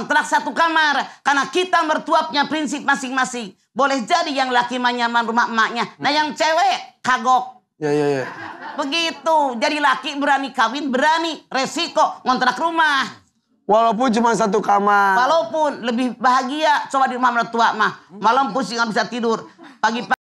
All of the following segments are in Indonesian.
ngontrak satu kamar. Karena kita mertua punya prinsip masing-masing. Boleh jadi yang laki mah nyaman rumah emaknya. Nah yang cewek kagok. Ya. Begitu. Jadi laki berani kawin, berani resiko ngontrak rumah. Walaupun cuma satu kamar. Walaupun lebih bahagia coba di rumah mertua mah. Malam pusing nggak bisa tidur. Pagi-pagi.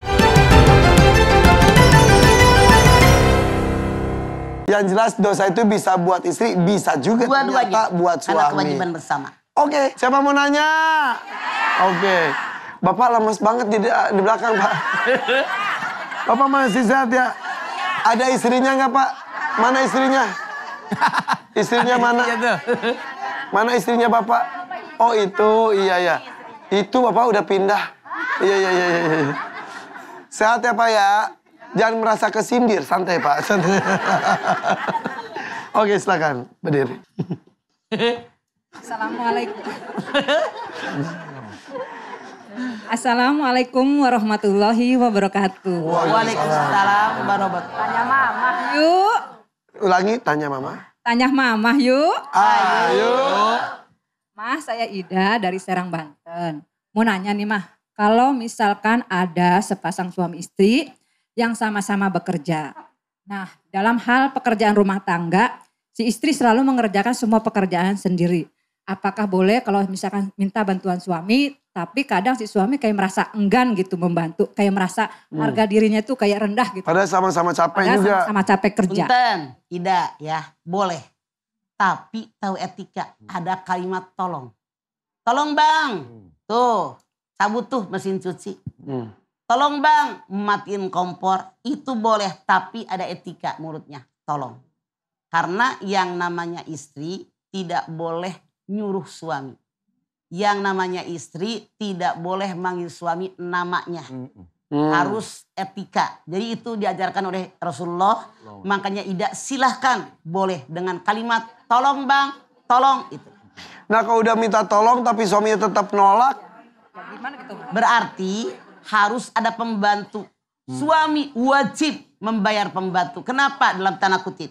Yang jelas dosa itu bisa buat istri, bisa juga ternyata buat suami. Karena kewajiban bersama. Oke, siapa mau nanya? Oke. Bapak lemes banget di belakang, Pak. Bapak masih sehat ya? Ada istrinya nggak, Pak? Mana istrinya? Istrinya mana? Mana istrinya Bapak? Oh itu, iya. Itu Bapak udah pindah. Iya. Sehat ya Pak ya? Jangan merasa kesindir, santai Pak. Santai. Oke, silakan berdiri. Assalamualaikum. Assalamualaikum warahmatullahi wabarakatuh. Waalaikumsalam warahmatullahi. Tanya mama yuk. Ulangi, tanya mama. Tanya mama yuk. Ayo. Mah, saya Ida dari Serang, Banten. Mau nanya nih Mah, kalau misalkan ada sepasang suami istri yang sama-sama bekerja. Nah, dalam hal pekerjaan rumah tangga, si istri selalu mengerjakan semua pekerjaan sendiri. Apakah boleh kalau misalkan minta bantuan suami, tapi kadang si suami kayak merasa enggan gitu membantu. Kayak merasa harga dirinya tuh kayak rendah gitu. Padahal sama-sama capek Padahal juga. sama-sama capek kerja. Punten, Ida ya, boleh. Tapi tahu etika, ada kalimat tolong. Tolong bang, tuh cabut tuh mesin cuci. Tolong bang, matiin kompor. Itu boleh, tapi ada etika mulutnya. Tolong. Karena yang namanya istri tidak boleh nyuruh suami. Yang namanya istri tidak boleh manggil suami namanya. Harus etika. Jadi itu diajarkan oleh Rasulullah. Makanya Ida silahkan boleh dengan kalimat tolong bang, tolong itu. Nah kalau udah minta tolong tapi suaminya tetap nolak. Gimana gitu? Berarti harus ada pembantu. Suami wajib membayar pembantu. Kenapa? Dalam tanda kutip.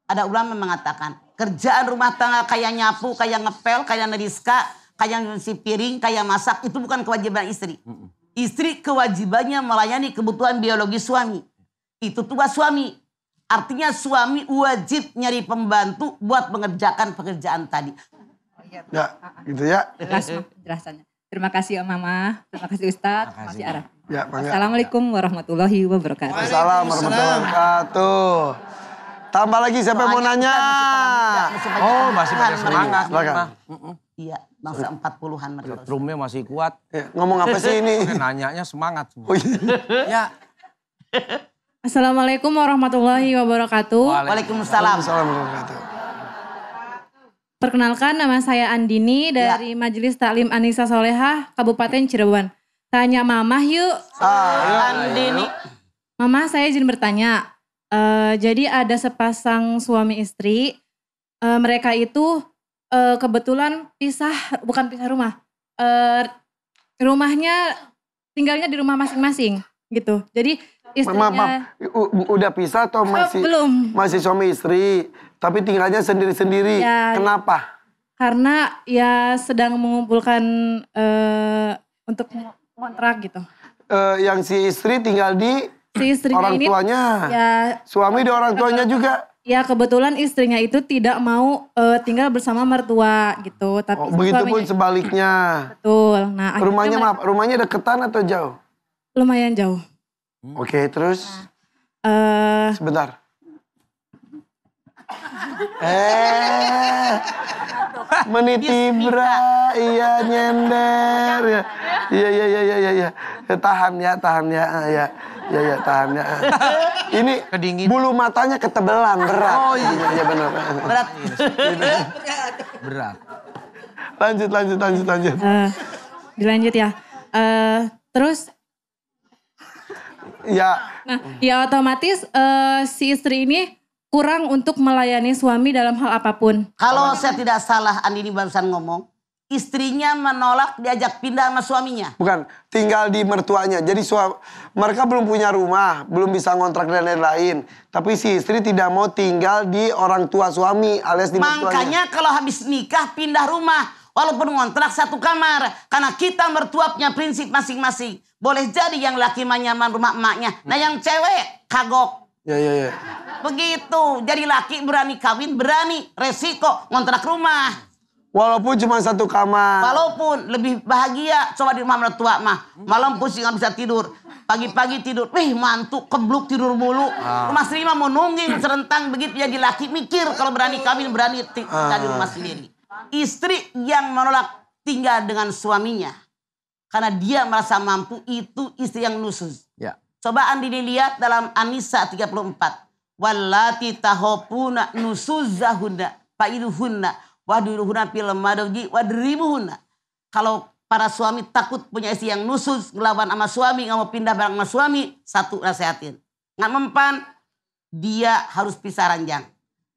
Ada ulama mengatakan kerjaan rumah tangga kayak nyapu, kayak ngepel, kayak neriska, kayak nyuci piring, kayak masak itu bukan kewajiban istri. Istri kewajibannya melayani kebutuhan biologi suami. Itu tugas suami. Artinya suami wajib nyari pembantu buat mengerjakan pekerjaan tadi. Ya, gitu ya. Jelas penjelasannya. Terima kasih Mama, terima kasih Ustadz, terima kasih Araf. Ya, Assalamualaikum warahmatullahi wabarakatuh. Assalamualaikum warahmatullahi wabarakatuh. Tambah lagi siapa yang mau nanya? Oh, masih pada semangat. Silakan. Iya, bangsa 40-an mereka. Drumnya masih kuat. Ya, ngomong apa sih ini? Nanyanya semangat semua. Oh, iya. Ya. Assalamualaikum warahmatullahi wabarakatuh. Waalaikumsalam. Assalamualaikum warahmatullahi wabarakatuh. Perkenalkan nama saya Andini dari Majelis Taklim Anissa Solehah, Kabupaten Cirebon. Tanya Mamah yuk. Andini. Mama, saya izin bertanya. Jadi ada sepasang suami istri. Mereka itu kebetulan bukan pisah rumah. Rumahnya tinggalnya di rumah masing-masing gitu. Jadi istrinya... Maaf, udah pisah atau masih? Belum. Masih suami istri, tapi tinggalnya sendiri-sendiri. Ya, Kenapa? Karena ya sedang mengumpulkan untuk kontrak gitu. Yang si istri tinggal di Si istrinya orang ini tuanya. ya Suami di orang tuanya juga. ya kebetulan istrinya itu tidak mau tinggal bersama mertua gitu. Tapi Begitupun suaminya sebaliknya. betul. Nah, Rumahnya akhirnya rumahnya deketan atau jauh? lumayan jauh. Oke, terus sebentar. Menitibra, iya nyender ya. Iya. Tahan ya. Ya, tahan ya. Ini Kedingin. bulu matanya ketebelan, berat. Oh iya. Iya benar. Berat. Berat. Lanjut. Dilanjut ya. Terus Ya, nah, ya otomatis si istri ini kurang untuk melayani suami dalam hal apapun. Kalau saya tidak salah, Andini barusan ngomong, istrinya menolak diajak pindah sama suaminya. bukan tinggal di mertuanya. Jadi mereka belum punya rumah, belum bisa ngontrak dan lain-lain. Tapi si istri tidak mau tinggal di orang tua suami alias di mertuanya. Makanya kalau habis nikah pindah rumah. Walaupun ngontrak satu kamar. Karena kita mertua punya prinsip masing-masing. Boleh jadi yang laki mah nyaman rumah emaknya. Nah yang cewek kagok. Ya. Begitu. Jadi laki berani kawin, berani resiko ngontrak rumah. Walaupun cuma satu kamar. Walaupun lebih bahagia coba di rumah mertua mah. Malam pusing nggak bisa tidur. Pagi-pagi tidur. Wih mantu kebluk tidur mulu. Rumah sendiri mah mau nungging serentang begitu jadi laki mikir kalau berani kawin berani tinggal di rumah sendiri. Istri yang menolak tinggal dengan suaminya karena dia merasa mampu itu istri yang nusuz. Ya. Coba Andi lihat dalam An-Nisa 34. Wallati tahopuna nusuzahunna fa'iduhunna waduluhunna fil madji wadribuhunna. Kalau para suami takut punya istri yang nusuz, ngelawan sama suami, nggak mau pindah bareng sama suami, satu nasehatin. Nggak mempan, dia harus pisah ranjang.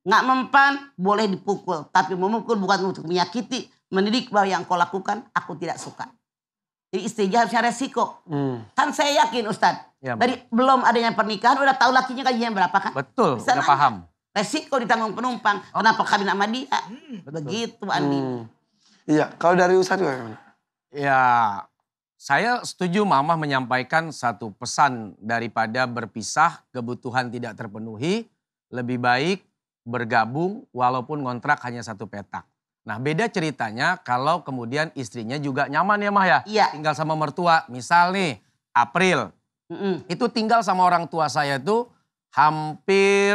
Nggak mempan, boleh dipukul. Tapi memukul bukan untuk menyakiti, mendidik bahwa yang kau lakukan, aku tidak suka. Jadi istri harusnya resiko. Kan saya yakin Ustadz, Ya, dari belum adanya pernikahan, udah tahu lakinya gajinya berapa kan? Betul, Bisa udah nanya. paham. Resiko ditanggung penumpang. Kenapa kawin sama dia? Begitu Andi. Iya, kalau dari Ustadz gimana? Ya, saya setuju Mama menyampaikan satu pesan daripada berpisah, kebutuhan tidak terpenuhi, lebih baik bergabung walaupun ngontrak hanya satu petak. Nah beda ceritanya kalau kemudian istrinya juga nyaman ya Mah ya. Iya. Tinggal sama mertua. Misal nih April, itu tinggal sama orang tua saya tuh hampir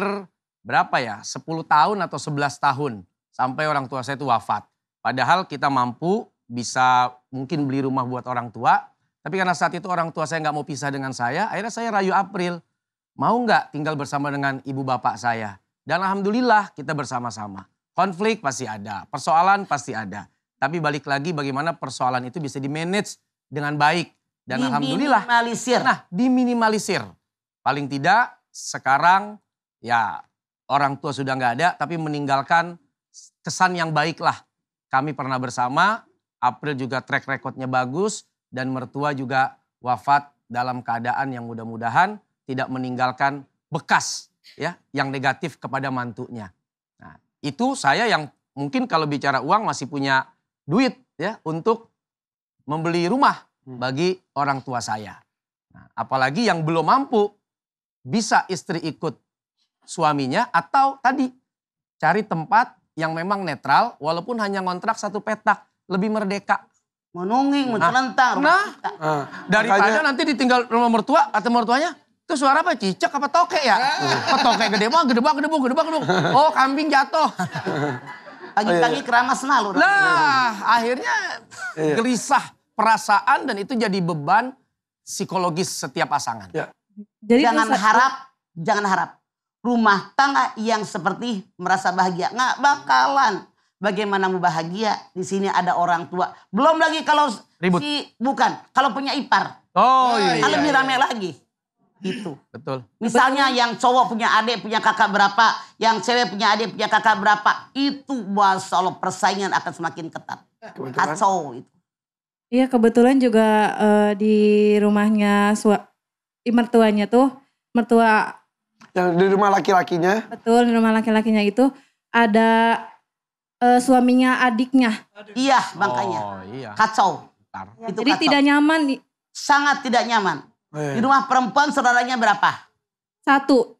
berapa ya? 10 tahun atau 11 tahun sampai orang tua saya itu wafat. Padahal kita mampu bisa mungkin beli rumah buat orang tua. Tapi karena saat itu orang tua saya nggak mau pisah dengan saya, akhirnya saya rayu April. Mau nggak tinggal bersama dengan ibu bapak saya? Dan alhamdulillah kita bersama-sama. Konflik pasti ada, persoalan pasti ada. Tapi balik lagi bagaimana persoalan itu bisa di-manage dengan baik. Dan alhamdulillah. Diminimalisir. Nah diminimalisir. Paling tidak sekarang ya orang tua sudah nggak ada tapi meninggalkan kesan yang baik lah. Kami pernah bersama, April juga track recordnya bagus dan mertua juga wafat dalam keadaan yang mudah-mudahan tidak meninggalkan bekas ya yang negatif kepada mantunya. Nah, itu saya yang mungkin kalau bicara uang masih punya duit ya untuk membeli rumah bagi orang tua saya. Nah, apalagi yang belum mampu bisa istri ikut suaminya atau tadi cari tempat yang memang netral walaupun hanya ngontrak satu petak, lebih merdeka. Mau nungging, mau celentang. Daripada nanti ditinggal rumah mertua atau mertuanya, itu suara apa? Cicak apa toke ya? Oh, toke gede banget, gede banget. Oh, kambing jatuh. Pagi-pagi keramas malu. Nah, akhirnya gelisah perasaan dan itu jadi beban psikologis setiap pasangan. Ya. Jadi Jangan harap rumah tangga yang seperti merasa bahagia. Nggak bakalan. Bagaimana mau bahagia? Di sini ada orang tua. Belum lagi kalau Ribut. kalau punya ipar. Oh iya. Lebih rame lagi. Gitu. Betul. Misalnya yang cowok punya adik, punya kakak berapa. Yang cewek punya adik, punya kakak berapa. Itu Masya Allah persaingan akan semakin ketat. Kacau itu. Iya kebetulan juga di rumahnya mertuanya tuh, mertua Yang di rumah laki-lakinya. betul di rumah laki-lakinya itu ada suaminya adiknya. Iya makanya. Oh iya. Kacau. Bentar. Itu Jadi kacau. tidak nyaman. Sangat tidak nyaman. Oh, iya. Di rumah perempuan saudaranya berapa? Satu.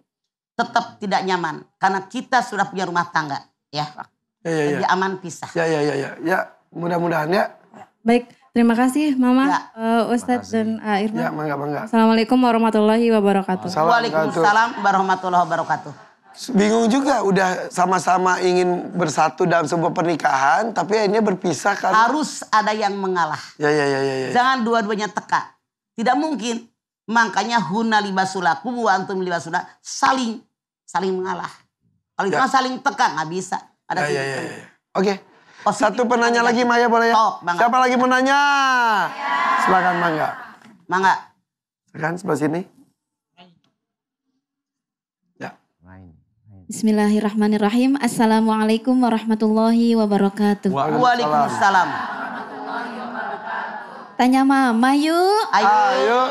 Tetap tidak nyaman. Karena kita sudah punya rumah tangga. Ya. Ya. Lebih aman pisah. Ya, mudah-mudahan ya. Baik, terima kasih Mama, Ya. Ustadz dan Irfan. Ya, mangga. Assalamualaikum warahmatullahi wabarakatuh. Waalaikumsalam warahmatullahi wabarakatuh. Bingung juga udah sama-sama ingin bersatu dalam sebuah pernikahan tapi akhirnya berpisah kan. Harus ada yang mengalah. Ya. Jangan dua-duanya teka. Tidak mungkin. Makanya huna libasulakum wa antum libasuna saling mengalah. Kalau itu Ya. mah saling teka nggak bisa. Ada Ya. titik. Oke. Positif, Satu penanya lagi Maya boleh ya? Sok, Bang. Siapa lagi mau nanya? Silakan Mangga. Mangga. Silakan sebelah sini. Ya. Bismillahirrahmanirrahim. Assalamualaikum warahmatullahi wabarakatuh. Waalaikumsalam. Tanya Mama yuk. Ayo.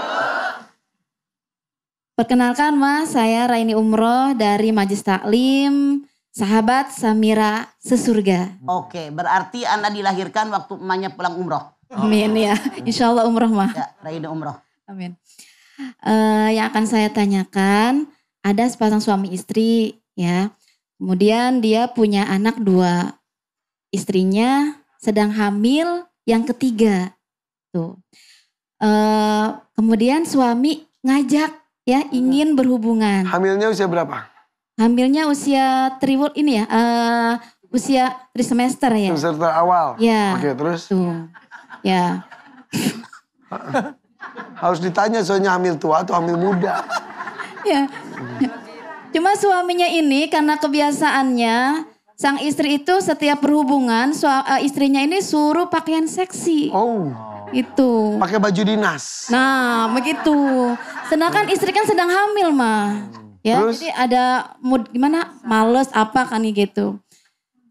Perkenalkan Mas, saya Raini Umroh dari Majlis Taklim sahabat Samira sesurga. Oke, berarti Anda dilahirkan waktu emaknya pulang umroh. Amin ya. Insya Allah umroh mah. Ya, Raina umroh. Amin. Yang akan saya tanyakan, ada sepasang suami istri ya. Kemudian dia punya anak 2. Istrinya sedang hamil yang ketiga. Tuh. Kemudian suami ngajak ya ingin berhubungan. Hamilnya usia berapa? Hamilnya usia ini ya, usia trimester ya. Semester awal? Ya. Oke, terus? Tuh. Ya. Harus ditanya soalnya hamil tua atau hamil muda. Ya. Cuma suaminya ini karena kebiasaannya sang istri itu setiap berhubungan istrinya ini suruh pakaian seksi. Oh. Itu. Pakai baju dinas. Nah, begitu. Sedangkan istri kan sedang hamil mah. Ya, Terus? jadi ada mood gimana? Males apa kan gitu.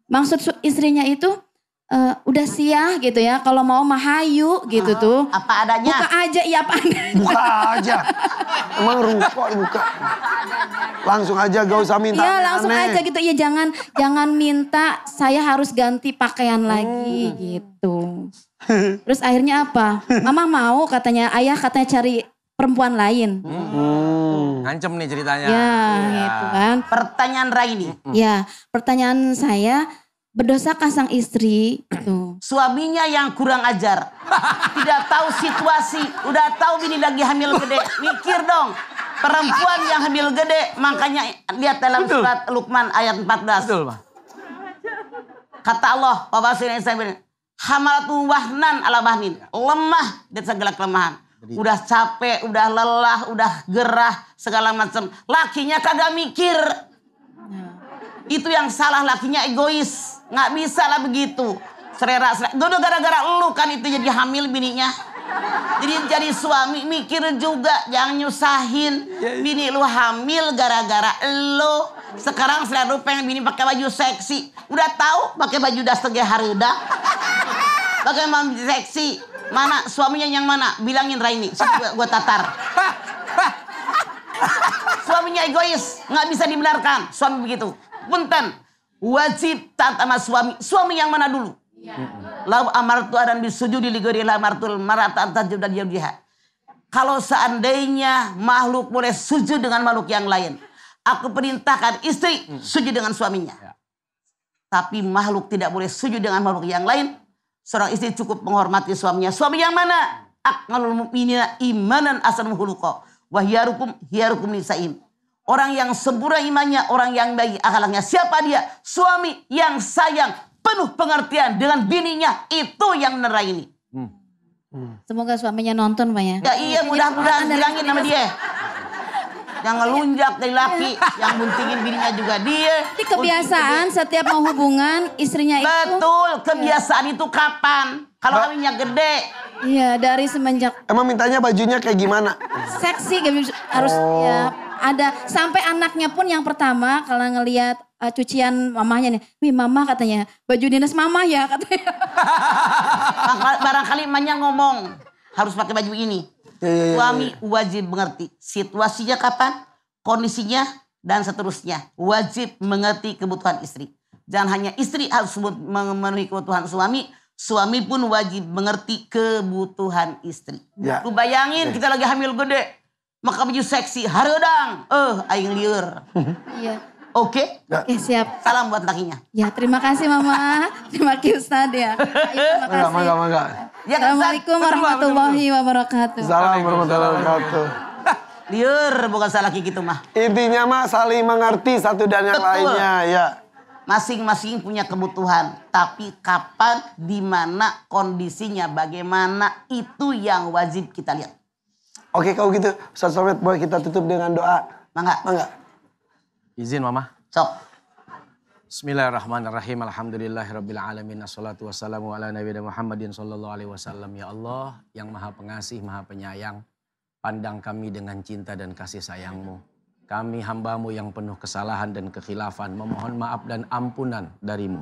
Maksud istrinya itu udah siah gitu ya. Kalau mau mah hayu gitu tuh. Apa adanya? Buka aja ya apa adanya. Buka aja. Emang rukok buka. Langsung aja gak usah minta Iya langsung aneh. aja gitu. Ya jangan minta saya harus ganti pakaian lagi gitu. Terus akhirnya apa? Mama mau katanya, ayah katanya cari perempuan lain. Ngancem nih ceritanya. Ya gitu kan. Pertanyaan Raini. Ya pertanyaan saya, berdosakah sang istri tuh? Suaminya yang kurang ajar. Tidak tahu situasi. Udah tahu bini lagi hamil gede. Mikir dong. Perempuan yang hamil gede. Makanya lihat dalam surat Luqman ayat 14. Betul, Pak. Kata Allah, Bapak Sina Isa hamalatu wahnan ala bahnin. Lemah dari segala kelemahan. Udah capek, udah lelah, udah gerah, segala macam. Lakinya kagak mikir. Itu yang salah, lakinya egois. Nggak bisa lah begitu. Serera. Dodo gara-gara lu kan itu jadi hamil bininya. Jadi suami mikir juga, jangan nyusahin. Bini lu hamil gara-gara lu. Sekarang selalu pengen bini pakai baju seksi. Udah tahu pakai baju das tege hareuda. Pakai baju seksi. Mana suaminya yang mana? Bilangin Raini, gua tatar. Suaminya egois, nggak bisa dibenarkan. Suami begitu. Punten, wajib taat sama suami. Suami yang mana dulu? Lau amartu adan bisujudi li ghairi la amartul marata tajud dan yaudiha. Kalau seandainya makhluk boleh sujud dengan makhluk yang lain, aku perintahkan istri sujud dengan suaminya. Tapi makhluk tidak boleh sujud dengan makhluk yang lain. Seorang istri cukup menghormati suaminya. Suami yang mana? Aqnalul mu'minina imanan asanum khuluqa wa hiyarukum nisa'in. Orang yang sempurna imannya, orang yang baik akhlaknya. Siapa dia? Suami yang sayang, penuh pengertian dengan bininya. Itu yang benar ini. Semoga suaminya nonton Pak ya. Ya iya, mudah-mudahan bilangin sama dia. Yang ngelunjak dari laki, yang buntingin bininya juga dia. Jadi kebiasaan setiap mau hubungan istrinya itu. Betul, kebiasaan itu kapan? Kalau hamilnya gede. Iya dari semenjak Emang mintanya bajunya kayak gimana? seksi harus ya ada. Sampai anaknya pun yang pertama kalau ngelihat cucian mamahnya nih. Wih mama katanya baju dinas mama ya katanya. Barangkali emaknya ngomong harus pakai baju ini. Suami wajib mengerti situasinya kapan, kondisinya, dan seterusnya. Wajib mengerti kebutuhan istri. Jangan hanya istri harus memenuhi kebutuhan suami, suami pun wajib mengerti kebutuhan istri. Ya. Lu bayangin kita lagi hamil gede, maka baju seksi, hareudang, aing lieur. Iya. Oke? Oke siap. Salam buat lakinya. Ya terima kasih mama. Terima kasih Ustadz ya. Terima kasih. Mangga. Ya, Assalamualaikum warahmatullahi wabarakatuh. Salam warahmatullahi wabarakatuh. lieur bukan salah laki gitu mah. Intinya mah saling mengerti satu dan yang Betul. lainnya ya. Masing-masing punya kebutuhan, tapi kapan, di mana, kondisinya bagaimana, itu yang wajib kita lihat. Oke kalau gitu Ustaz Somad boleh kita tutup dengan doa. Mangga. Izin Mama. Sok. Bismillahirrahmanirrahim. Alhamdulillahirabbil alamin. Wassalatu wassalamu ala nabiyina Muhammadin sallallahu alaihi wasallam. Ya Allah yang Maha Pengasih, Maha Penyayang, pandang kami dengan cinta dan kasih sayang-Mu. Kami hamba-Mu yang penuh kesalahan dan kekhilafan, memohon maaf dan ampunan dari-Mu.